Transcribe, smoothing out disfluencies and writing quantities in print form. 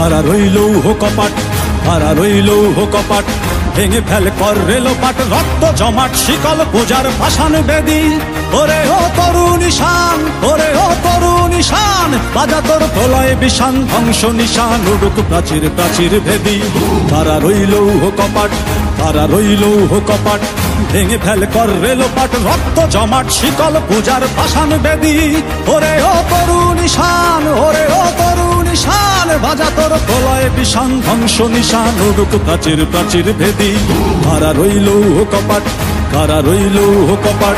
কারা রইল কপাট, কারা রইল কপাট, ভেঙে ফেল কর রেলোপাট, রক্ত জমাট শিকল পূজার ভাসান বেদি। ওরে ও তরুণ ঈশান, ওরে ও তরুণ ঈশান, বাজা তোর প্রলয় বিষান, ধ্বংস নিশান উড়ুক প্রাচীর প্রাচীর ভেদি। কারা রইল কপাট, কারা রইল কপাট, ভেঙে ফেল কর রেলোপাট, রক্ত জমাট শিকল পূজার ভাসান বেদি। ওরে ও তরুণ ঈশান, ওরে ও তরুণ ঈশান, বাজা তোর প্রলয় বিষান, ধ্বংস নিশান উড়ুক প্রাচীর প্রাচীর ভেদি। কারা রইল কপাট, কারা রইল কপাট।